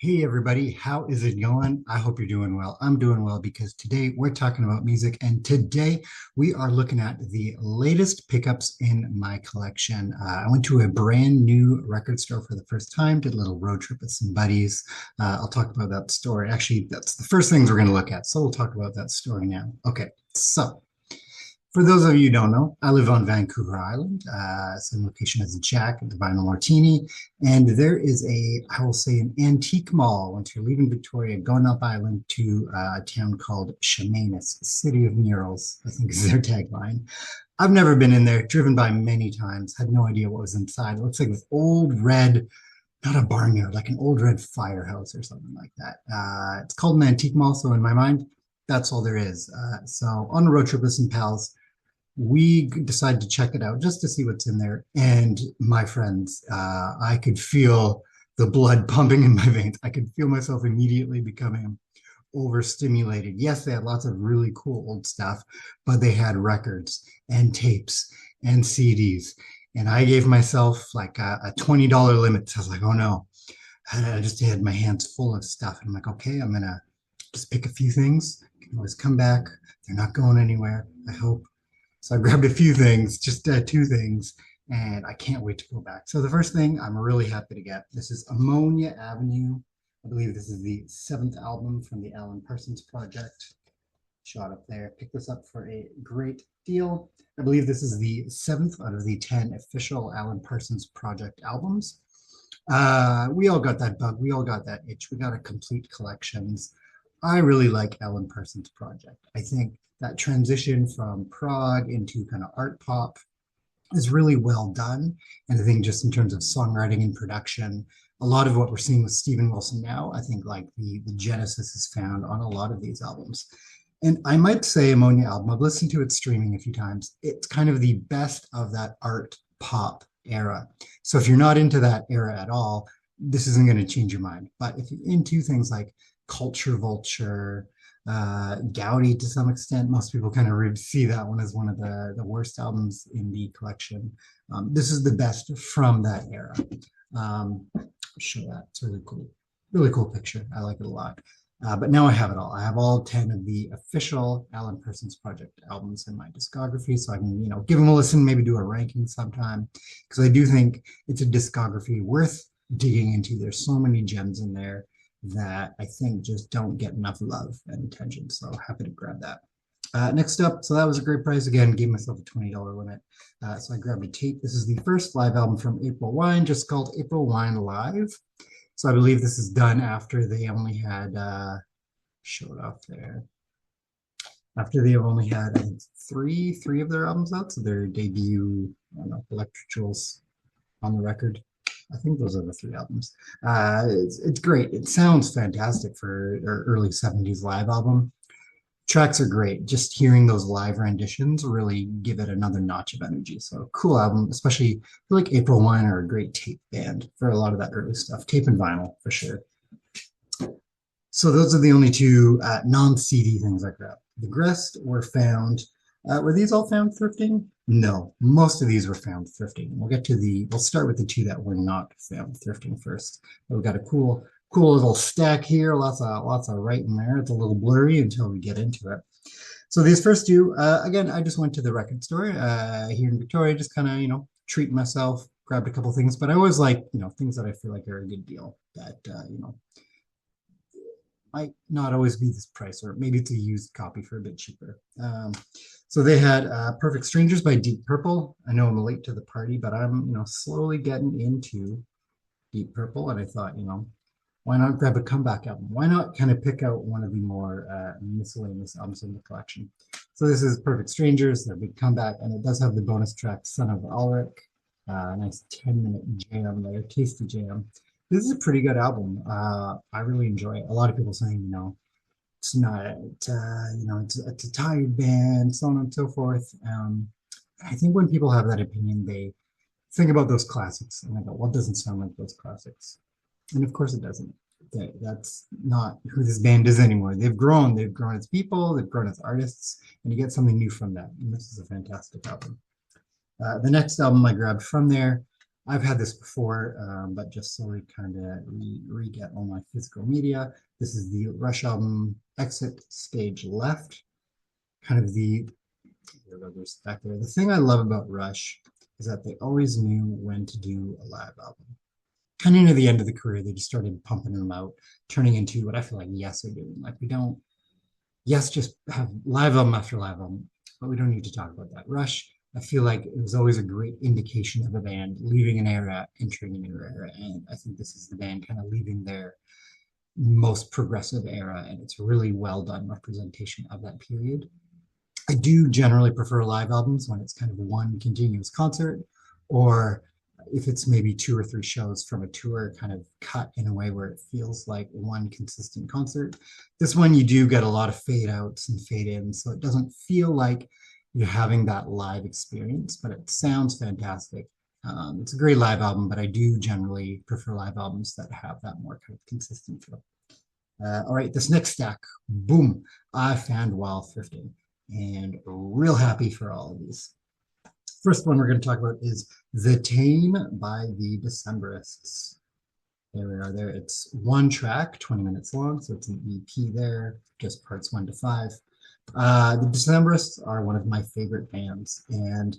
Hey everybody, how is it going? I hope you're doing well. I'm doing well because today we're talking about music, and today we are looking at the latest pickups in my collection. I went to a brand new record store for the first time, did a little road trip with some buddies. I'll talk about that story. Actually, that's the first things we're going to look at. So we'll talk about that story now. Okay, so for those of you who don't know, I live on Vancouver Island. Same location as Jack at the Vinyl Martini. And there is I will say, an antique mall once you're leaving Victoria, going up island to a town called Chemainus, City of Murals, I think is their tagline. I've never been in there, driven by many times, had no idea what was inside. It looks like this old red, not a barnyard, like an old red firehouse or something like that. It's called an antique mall, so in my mind, that's all there is. So on a road trip with some pals, we decided to check it out just to see what's in there. And my friends, I could feel the blood pumping in my veins. I could feel myself immediately becoming overstimulated. Yes, they had lots of really cool old stuff, but they had records and tapes and CDs. And I gave myself like a $20 limit. So I was like, oh no. I just had my hands full of stuff. And I'm like, okay, I'm going to just pick a few things. I can always come back. They're not going anywhere, I hope. So I grabbed a few things, just two things, and I can't wait to go back. So the first thing I'm really happy to get, this is Ammonia Avenue. I believe this is the seventh album from the Alan Parsons Project. Shot up there. Picked this up for a great deal. I believe this is the seventh out of the 10 official Alan Parsons Project albums. We all got that bug. We all got that itch. We got a complete collections. I really like Alan Parsons Project. I think that transition from prog into kind of art pop is really well done. And I think just in terms of songwriting and production, a lot of what we're seeing with Steven Wilson now, I think like the genesis is found on a lot of these albums. And I might say Ammonia album, I've listened to it streaming a few times. It's kind of the best of that art pop era. So if you're not into that era at all, this isn't going to change your mind. But if you're into things like Culture Vulture, Gaudi to some extent, most people kind of see that one as one of the worst albums in the collection. This is the best from that era. I'll show that. It's really cool picture. I like it a lot. But now I have it all. I have all 10 of the official Alan Parsons Project albums in my discography, so I can, give them a listen, maybe do a ranking sometime, because I do think it's a discography worth digging into. There's so many gems in there that I think just don't get enough love and attention. So happy to grab that. Next up, so that was a great price. Again, gave myself a $20 limit. So I grabbed a tape. This is the first live album from April Wine, just called April Wine Live. So I believe this is done after they only had, show it off there. After they only had, I think, three of their albums out. So their debut, I don't know, Electric Jewels on the record. I think those are the three albums. It's great. It sounds fantastic for their early 70s live album. Tracks are great. Just hearing those live renditions really give it another notch of energy. So cool album, especially I feel like April Wine are a great tape band for a lot of that early stuff. Tape and vinyl for sure. So those are the only two non-CD things I grabbed. The rest were found. Were these all found thrifting? No, most of these were found thrifting. We'll start with the two that were not found thrifting first. We've got a cool little stack here, lots of writing there. It's a little blurry until we get into it. So these first two, again, I just went to the record store here in Victoria, just kind of, treat myself, grabbed a couple things, but I always like, things that I feel like are a good deal that, might not always be this price, or maybe it's a used copy for a bit cheaper. So they had Perfect Strangers by Deep Purple. I know I'm late to the party, but I'm, slowly getting into Deep Purple. And I thought, why not grab a comeback album? Why not kind of pick out one of the more miscellaneous albums in the collection? So this is Perfect Strangers, their big comeback, and it does have the bonus track, Son of Ulrich. Nice 10-minute jam there, tasty jam. This is a pretty good album. I really enjoy it. A lot of people saying, it's not, it's a tired band, so on and so forth. I think when people have that opinion, they think about those classics and they go, what doesn't sound like those classics? And of course it doesn't. That's not who this band is anymore. They've grown as people, they've grown as artists, and you get something new from that. And this is a fantastic album. The next album I grabbed from there, I've had this before, but just so we kind of re-get all my physical media. This is the Rush album Exit Stage Left, kind of there's back there. The thing I love about Rush is that they always knew when to do a live album. Kind of near the end of the career, they just started pumping them out, turning into what I feel like Yes are doing. Like we don't, Yes just have live album after live album, but we don't need to talk about that. Rush, I feel like it was always a great indication of a band leaving an era, entering a new era, and I think this is the band kind of leaving their most progressive era, and it's a really well done representation of that period. I do generally prefer live albums when it's kind of one continuous concert, or if it's maybe two or three shows from a tour kind of cut in a way where it feels like one consistent concert. This one, you do get a lot of fade outs and fade ins, so it doesn't feel like you're having that live experience, but it sounds fantastic. It's a great live album, but I do generally prefer live albums that have that more kind of consistent feel. All right, this next stack, boom, I found while thrifting and real happy for all of these. First one we're going to talk about is The Tame by the Decemberists. There we are there. It's one track, 20 minutes long, so it's an EP there, just parts 1 to 5. The Decemberists are one of my favorite bands, and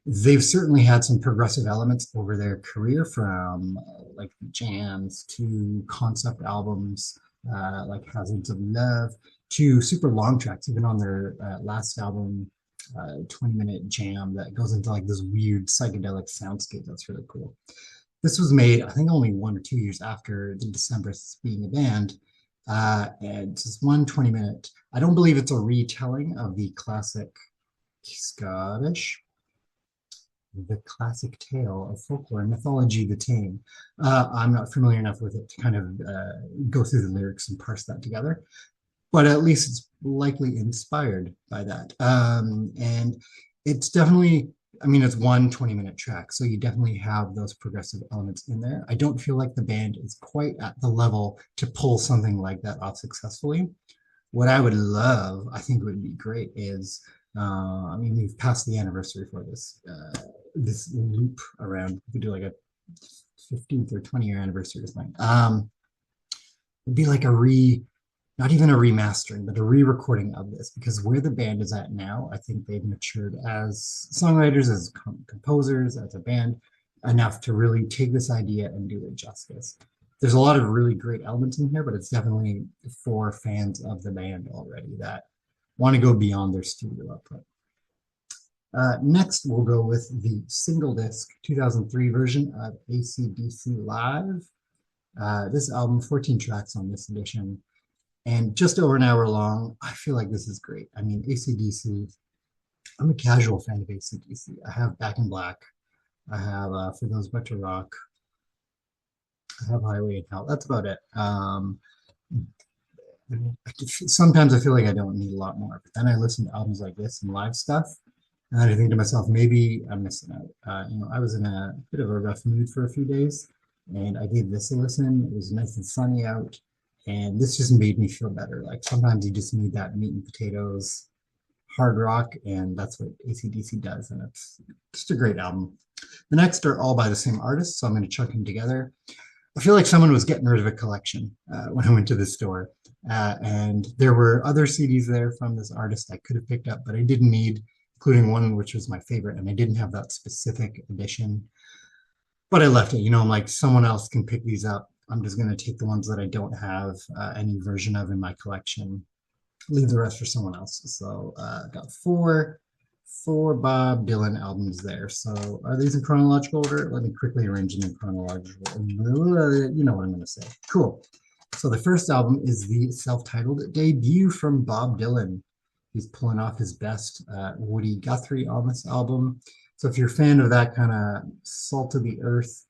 they've certainly had some progressive elements over their career from like jams to concept albums like Hazards of Love to super long tracks, even on their last album, 20-minute jam that goes into like this weird psychedelic soundscape. That's really cool. This was made, I think, only 1 or 2 years after the Decemberists being a band. And it's just 1 20-minute. I don't believe it's a retelling of the classic Scottish, the classic tale of folklore and mythology, The Tame. I'm not familiar enough with it to kind of go through the lyrics and parse that together, but at least it's likely inspired by that. And it's definitely, I mean, it's 1 20-minute track, so you definitely have those progressive elements in there. I don't feel like the band is quite at the level to pull something like that off successfully. What I would love, I think would be great, is I mean, we've passed the anniversary for this loop around. We could do like a 15th or 20-year anniversary or something. It'd be like not even a remastering, but a re-recording of this, because where the band is at now, I think they've matured as songwriters, as composers, as a band, enough to really take this idea and do it justice. There's a lot of really great elements in here, but it's definitely for fans of the band already that want to go beyond their studio output. Next, we'll go with the single disc 2003 version of AC/DC Live. This album, 14 tracks on this edition, and just over an hour long. I feel like this is great. I mean, AC/DC, I'm a casual fan of AC/DC. I have Back in Black. I have For Those But to Rock. I have Highway and Hell. That's about it. Sometimes I feel like I don't need a lot more, but then I listen to albums like this and live stuff, and I think to myself, maybe I'm missing out. I was in a bit of a rough mood for a few days, and I gave this a listen. It was nice and sunny out, and this just made me feel better. Like sometimes you just need that meat and potatoes hard rock, and that's what AC/DC does, and it's just a great album. The next are all by the same artist, so I'm going to chuck them together. I feel like someone was getting rid of a collection when I went to the store. And there were other CDs there from this artist I could have picked up, but I didn't need, including one which was my favorite, and I didn't have that specific edition. But I left it. I'm like, someone else can pick these up. I'm just going to take the ones that I don't have any version of in my collection, leave the rest for someone else. So I got four Bob Dylan albums there. So are these in chronological order? Let me quickly arrange them in chronological order. You know what I'm going to say. Cool. So the first album is the self-titled debut from Bob Dylan. He's pulling off his best Woody Guthrie on this album. So if you're a fan of that kind of salt of the earth,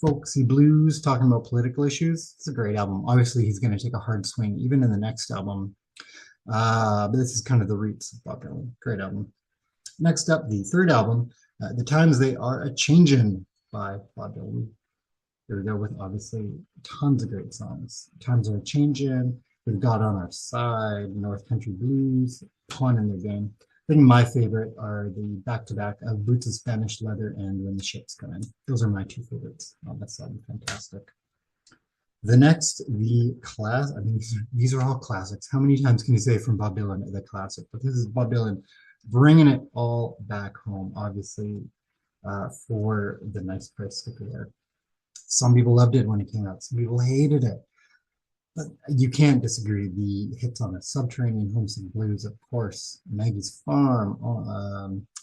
folksy blues, talking about political issues, it's a great album. Obviously, he's going to take a hard swing even in the next album. But this is kind of the roots of Bob Dylan. Great album. Next up, the third album, The Times They Are A-Changin' by Bob Dylan. Here we go with obviously tons of great songs. Times Are A-Changin', We've Got On Our Side, North Country Blues, ton in the game. I think my favorite are the back-to-back of Boots of Spanish Leather and When the Ships Come In. Those are my two favorites on this album. Fantastic. The next, the class. I mean, these are all classics. How many times can you say from Bob Dylan the classic? But this is Bob Dylan bringing it all back home. Obviously, for the Nice Price sticker there. Some people loved it when it came out. Some people hated it. But you can't disagree. The hits on the Subterranean, Homesick Blues, of course, Maggie's Farm,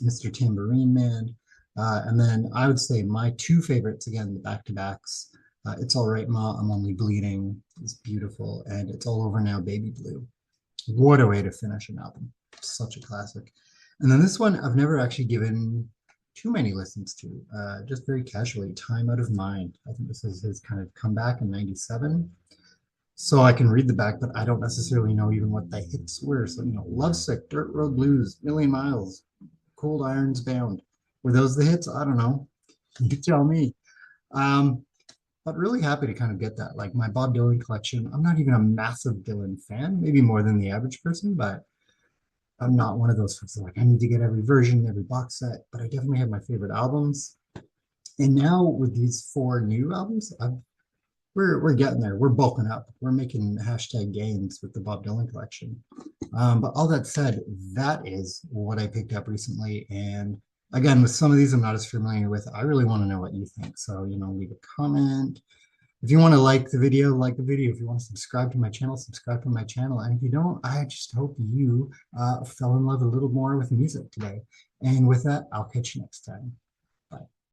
Mr. Tambourine Man. And then I would say my two favorites, again, the back-to-backs. It's All Right, Ma, I'm Only Bleeding is beautiful. And It's All Over Now, Baby Blue. What a way to finish an album. Such a classic. And then this one I've never actually given too many listens to, just very casually. Time Out of Mind. I think this is his kind of comeback in 97. So I can read the back, but I don't necessarily know even what the hits were. So, Lovesick, Dirt Road Blues, Million Miles, Cold Irons Bound. Were those the hits? I don't know. You tell me. Um, but really happy to kind of get that. Like my Bob Dylan collection, I'm not even a massive Dylan fan, maybe more than the average person, but I'm not one of those folks that like, I need to get every version, every box set, but I definitely have my favorite albums. And now with these four new albums, we're getting there. We're bulking up. We're making hashtag gains with the Bob Dylan collection. But all that said, that is what I picked up recently. And again, with some of these I'm not as familiar with. I really want to know what you think. So, leave a comment. If you want to like the video, like the video. If you want to subscribe to my channel, subscribe to my channel. And if you don't, I just hope you fell in love a little more with music today. And with that, I'll catch you next time.